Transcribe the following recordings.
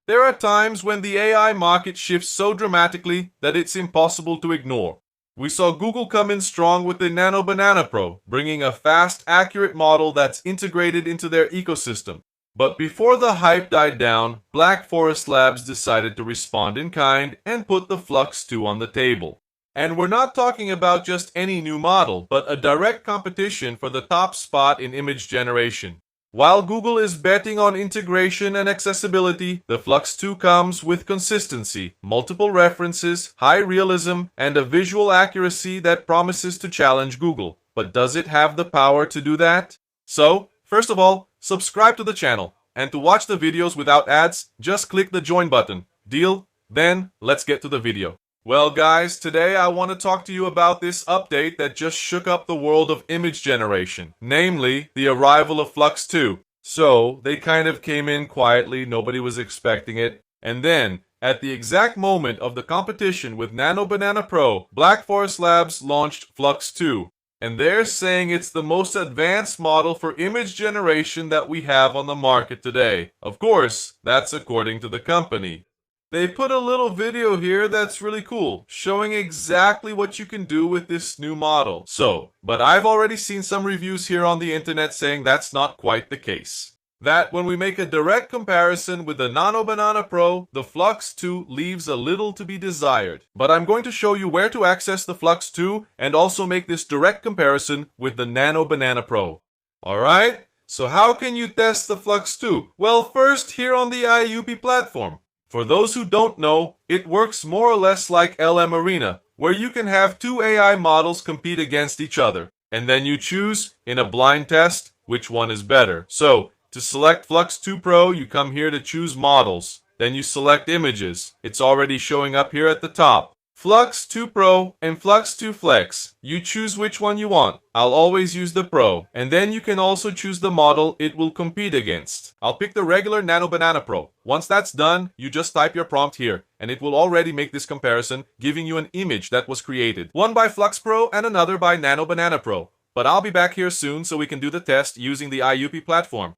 There are times when the AI market shifts so dramatically that it's impossible to ignore. We saw Google come in strong with the Nano Banana Pro, bringing a fast, accurate model that's integrated into their ecosystem. But before the hype died down, Black Forest Labs decided to respond in kind and put the Flux 2 on the table. And we're not talking about just any new model, but a direct competition for the top spot in image generation. While Google is betting on integration and accessibility, the Flux 2 comes with consistency, multiple references, high realism, and a visual accuracy that promises to challenge Google. But does it have the power to do that? So, first of all, subscribe to the channel. And to watch the videos without ads, just click the join button. Deal? Then, let's get to the video. Well guys, today I want to talk to you about this update that just shook up the world of image generation, namely the arrival of Flux 2. So, they kind of came in quietly, nobody was expecting it, and then, at the exact moment of the competition with Nano Banana Pro, Black Forest Labs launched Flux 2. And they're saying it's the most advanced model for image generation that we have on the market today. Of course, that's according to the company. They put a little video here that's really cool, showing exactly what you can do with this new model. But I've already seen some reviews here on the internet saying that's not quite the case. That when we make a direct comparison with the Nano Banana Pro, the Flux 2 leaves a little to be desired. But I'm going to show you where to access the Flux 2 and also make this direct comparison with the Nano Banana Pro. Alright, so how can you test the Flux 2? Well, first here on the IUPI platform. For those who don't know, it works more or less like LM Arena, where you can have two AI models compete against each other, and then you choose, in a blind test, which one is better. So, to select Flux 2 Pro, you come here to choose models. Then you select images. It's already showing up here at the top. Flux 2 Pro and Flux 2 Flex. You choose which one you want. I'll always use the Pro. And then you can also choose the model it will compete against. I'll pick the regular Nano Banana Pro. Once that's done, you just type your prompt here, and it will already make this comparison, giving you an image that was created. One by Flux Pro and another by Nano Banana Pro. But I'll be back here soon so we can do the test using the IUPI platform.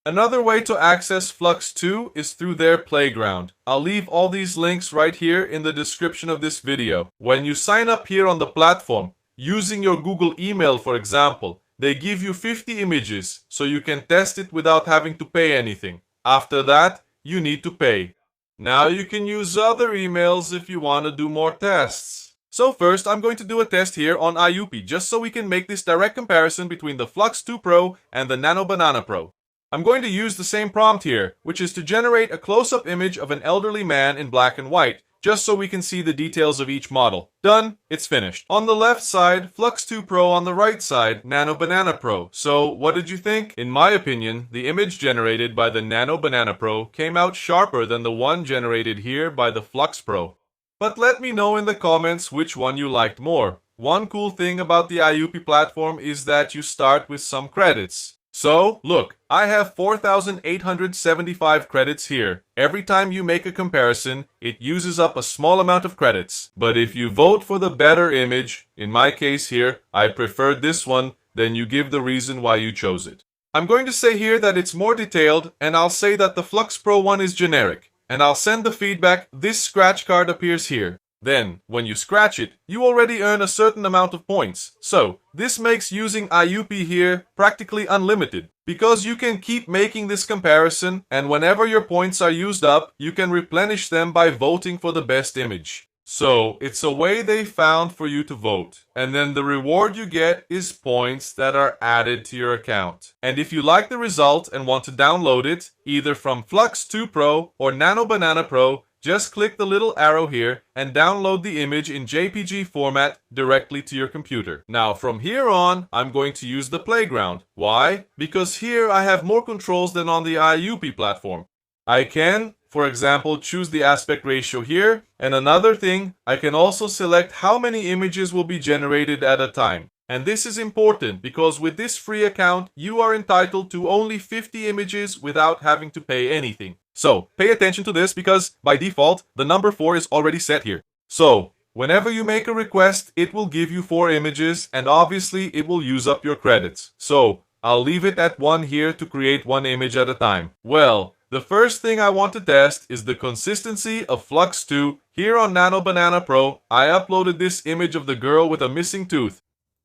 Another way to access Flux 2 is through their playground. I'll leave all these links right here in the description of this video. When you sign up here on the platform, using your Google email for example, they give you 50 images so you can test it without having to pay anything. After that, you need to pay. Now you can use other emails if you want to do more tests. So first, I'm going to do a test here on IUPI just so we can make this direct comparison between the Flux 2 Pro and the Nano Banana Pro. I'm going to use the same prompt here, which is to generate a close-up image of an elderly man in black and white, just so we can see the details of each model. Done, it's finished. On the left side, Flux 2 Pro, on the right side, Nano Banana Pro. So, what did you think? In my opinion, the image generated by the Nano Banana Pro came out sharper than the one generated here by the Flux Pro. But let me know in the comments which one you liked more. One cool thing about the IUPI platform is that you start with some credits. So, look, I have 4,875 credits here. Every time you make a comparison, it uses up a small amount of credits. But if you vote for the better image, in my case here, I preferred this one, then you give the reason why you chose it. I'm going to say here that it's more detailed, and I'll say that the Flux Pro one is generic. And I'll send the feedback. This scratch card appears here. Then, when you scratch it, you already earn a certain amount of points. So, this makes using IUPI here practically unlimited, because you can keep making this comparison, and whenever your points are used up, you can replenish them by voting for the best image. So, it's a way they found for you to vote. And then the reward you get is points that are added to your account. And if you like the result and want to download it, either from Flux 2 Pro or Nano Banana Pro, just click the little arrow here and download the image in JPG format directly to your computer. Now from here on, I'm going to use the playground. Why? Because here I have more controls than on the IUPI platform. I can, for example, choose the aspect ratio here, and another thing, I can also select how many images will be generated at a time. And this is important because with this free account, you are entitled to only 50 images without having to pay anything. So, pay attention to this because, by default, the number 4 is already set here. So, whenever you make a request, it will give you 4 images, and obviously it will use up your credits. So, I'll leave it at 1 here to create 1 image at a time. Well, The first thing I want to test is the consistency of Flux 2. Here on Nano Banana Pro, I uploaded this image of the girl with a missing tooth.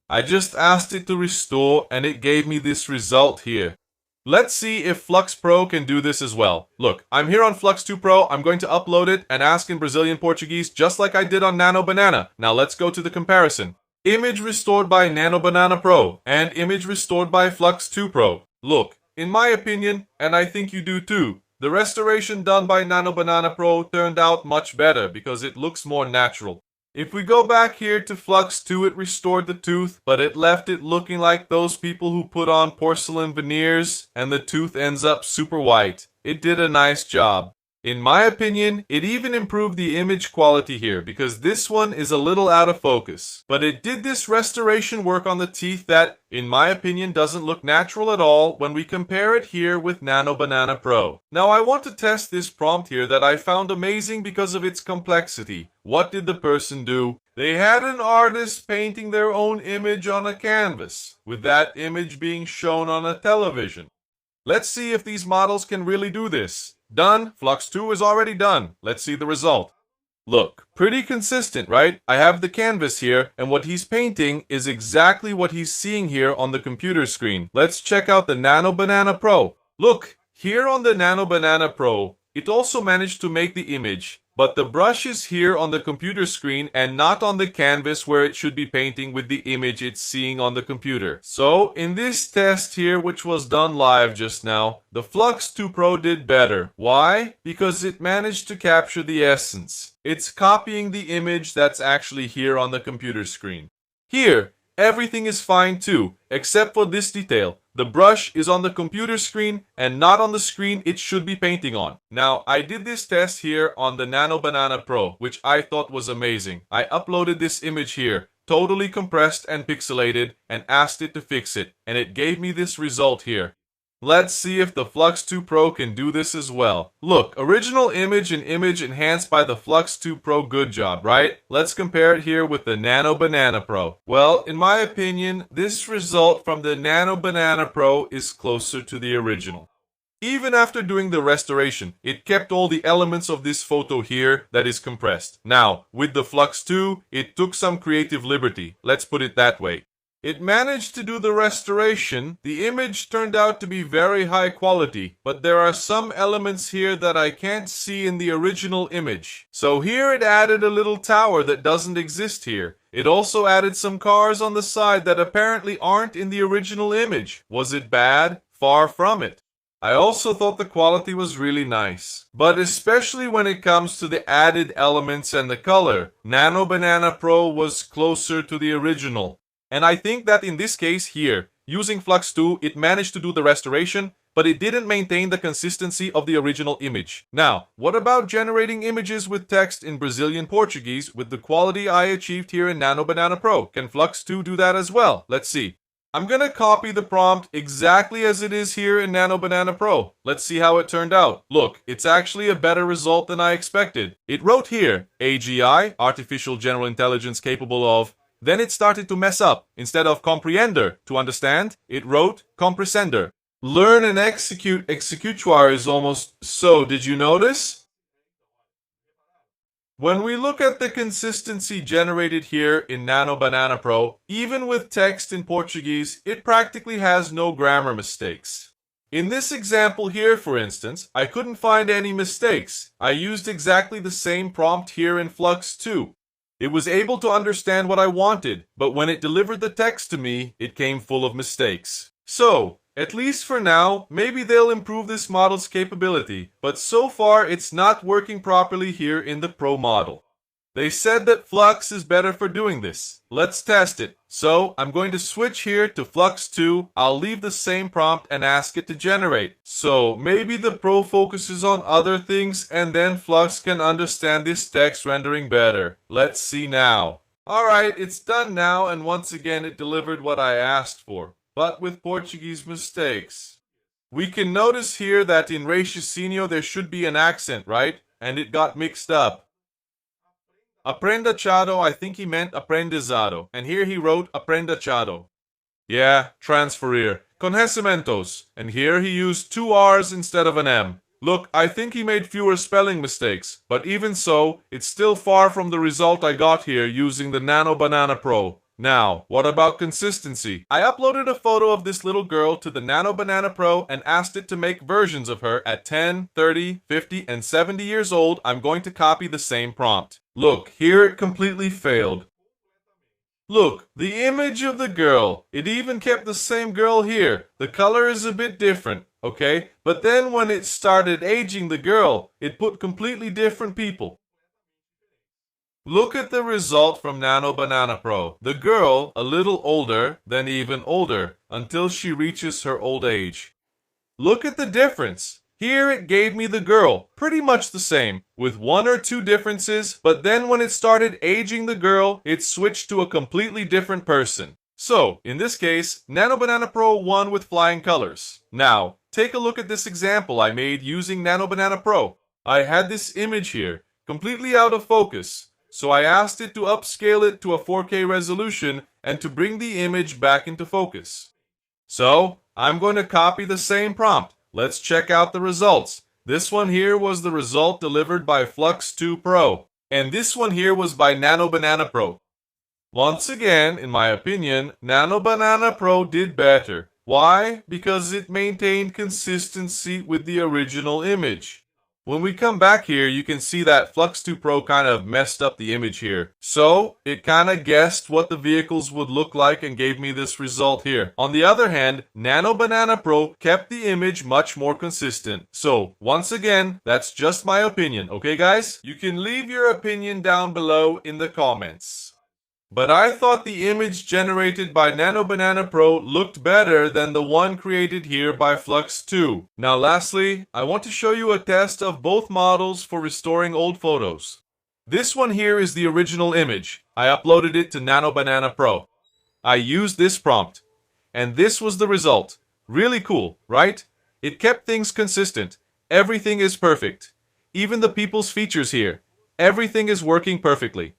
I just asked it to restore and it gave me this result here. Let's see if Flux Pro can do this as well. Look, I'm here on Flux 2 Pro. I'm going to upload it and ask in Brazilian Portuguese just like I did on Nano Banana. Now let's go to the comparison. Image restored by Nano Banana Pro and image restored by Flux 2 Pro. Look, in my opinion, and I think you do too, the restoration done by Nano Banana Pro turned out much better because it looks more natural. If we go back here to Flux 2, it restored the tooth, but it left it looking like those people who put on porcelain veneers and the tooth ends up super white. It did a nice job. In my opinion, it even improved the image quality here because this one is a little out of focus. But it did this restoration work on the teeth that, in my opinion, doesn't look natural at all when we compare it here with Nano Banana Pro. Now I want to test this prompt here that I found amazing because of its complexity. What did the person do? They had an artist painting their own image on a canvas, with that image being shown on a television. Let's see if these models can really do this. Done. Flux 2 is already done. Let's see the result. Look, pretty consistent, right? I have the canvas here, and what he's painting is exactly what he's seeing here on the computer screen. Let's check out the Nano Banana Pro. Look, here on the Nano Banana Pro, it also managed to make the image, but the brush is here on the computer screen and not on the canvas where it should be painting with the image it's seeing on the computer. So, in this test here, which was done live just now, the Flux 2 Pro did better. Why? Because it managed to capture the essence. It's copying the image that's actually here on the computer screen. Here, everything is fine too, except for this detail. The brush is on the computer screen and not on the screen it should be painting on. Now, I did this test here on the Nano Banana Pro, which I thought was amazing. I uploaded this image here, totally compressed and pixelated, and asked it to fix it, and it gave me this result here. Let's see if the Flux 2 Pro can do this as well. Look, original image and image enhanced by the Flux 2 Pro, good job, right? Let's compare it here with the Nano Banana Pro. Well, in my opinion, this result from the Nano Banana Pro is closer to the original. Even after doing the restoration, it kept all the elements of this photo here that is compressed. Now, with the Flux 2, it took some creative liberty. Let's put it that way. It managed to do the restoration. The image turned out to be very high quality, but there are some elements here that I can't see in the original image. So here it added a little tower that doesn't exist here. It also added some cars on the side that apparently aren't in the original image. Was it bad? Far from it. I also thought the quality was really nice, but especially when it comes to the added elements and the color, Nano Banana Pro was closer to the original. And I think that in this case here, using Flux 2, it managed to do the restoration, but it didn't maintain the consistency of the original image. Now, what about generating images with text in Brazilian Portuguese with the quality I achieved here in Nano Banana Pro? Can Flux 2 do that as well? Let's see. I'm gonna copy the prompt exactly as it is here in Nano Banana Pro. Let's see how it turned out. Look, it's actually a better result than I expected. It wrote here, AGI, Artificial General Intelligence capable of. Then it started to mess up. Instead of compreender, to understand, it wrote comprehender. Learn and execute, executoire is almost so. Did you notice? When we look at the consistency generated here in Nano Banana Pro, even with text in Portuguese, it practically has no grammar mistakes. In this example here, for instance, I couldn't find any mistakes. I used exactly the same prompt here in Flux 2. It was able to understand what I wanted, but when it delivered the text to me, it came full of mistakes. So, at least for now, maybe they'll improve this model's capability, but so far it's not working properly here in the Pro model. They said that Flux is better for doing this. Let's test it. So, I'm going to switch here to Flux 2. I'll leave the same prompt and ask it to generate. So, maybe the Pro focuses on other things and then Flux can understand this text rendering better. Let's see now. Alright, it's done now, and once again it delivered what I asked for, but with Portuguese mistakes. We can notice here that in raciocínio there should be an accent, right? And it got mixed up. Aprendachado, I think he meant aprendizado, and here he wrote aprendachado. Yeah, transferir. Conhecimentos, and here he used two R's instead of an M. Look, I think he made fewer spelling mistakes, but even so, it's still far from the result I got here using the Nano Banana Pro. Now, what about consistency? I uploaded a photo of this little girl to the Nano Banana Pro and asked it to make versions of her at 10, 30, 50, and 70 years old. I'm going to copy the same prompt. Look, here it completely failed. Look, the image of the girl. It even kept the same girl here. The color is a bit different, okay? But then when it started aging the girl, it put completely different people. Look at the result from Nano Banana Pro. The girl, a little older, then even older, until she reaches her old age. Look at the difference. Here it gave me the girl, pretty much the same, with one or two differences, but then when it started aging the girl, it switched to a completely different person. So, in this case, Nano Banana Pro won with flying colors. Now, take a look at this example I made using Nano Banana Pro. I had this image here, completely out of focus, so I asked it to upscale it to a 4K resolution and to bring the image back into focus. So, I'm going to copy the same prompt. Let's check out the results. This one here was the result delivered by Flux 2 Pro. And this one here was by Nano Banana Pro. Once again, in my opinion, Nano Banana Pro did better. Why? Because it maintained consistency with the original image. When we come back here, you can see that Flux 2 Pro kind of messed up the image here. So, it kind of guessed what the vehicles would look like and gave me this result here. On the other hand, Nano Banana Pro kept the image much more consistent. So, once again, that's just my opinion, okay guys? You can leave your opinion down below in the comments. But I thought the image generated by Nano Banana Pro looked better than the one created here by Flux 2. Now lastly, I want to show you a test of both models for restoring old photos. This one here is the original image. I uploaded it to Nano Banana Pro. I used this prompt. And this was the result. Really cool, right? It kept things consistent. Everything is perfect. Even the people's features here. Everything is working perfectly.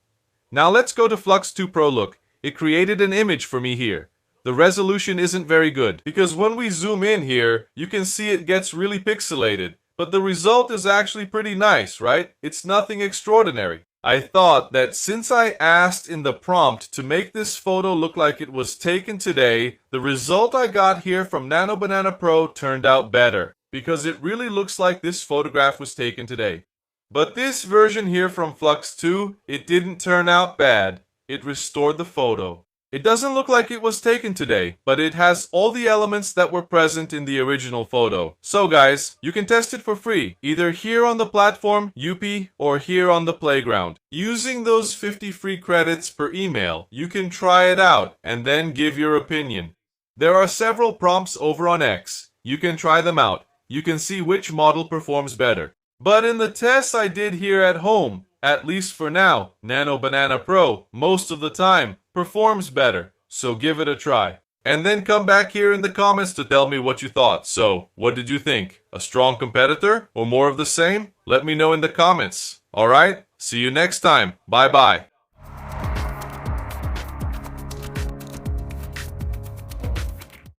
Now let's go to Flux 2 Pro look. It created an image for me here. The resolution isn't very good, because when we zoom in here, you can see it gets really pixelated. But the result is actually pretty nice, right? It's nothing extraordinary. I thought that since I asked in the prompt to make this photo look like it was taken today, the result I got here from Nano Banana Pro turned out better, because it really looks like this photograph was taken today. But this version here from Flux 2, it didn't turn out bad. It restored the photo. It doesn't look like it was taken today, but it has all the elements that were present in the original photo. So guys, you can test it for free, either here on the platform, IUPI, or here on the playground. Using those 50 free credits per email, you can try it out and then give your opinion. There are several prompts over on X. You can try them out. You can see which model performs better. But in the tests I did here at home, at least for now, Nano Banana Pro, most of the time, performs better. So give it a try. And then come back here in the comments to tell me what you thought. So, what did you think? A strong competitor or more of the same? Let me know in the comments. Alright, see you next time. Bye bye.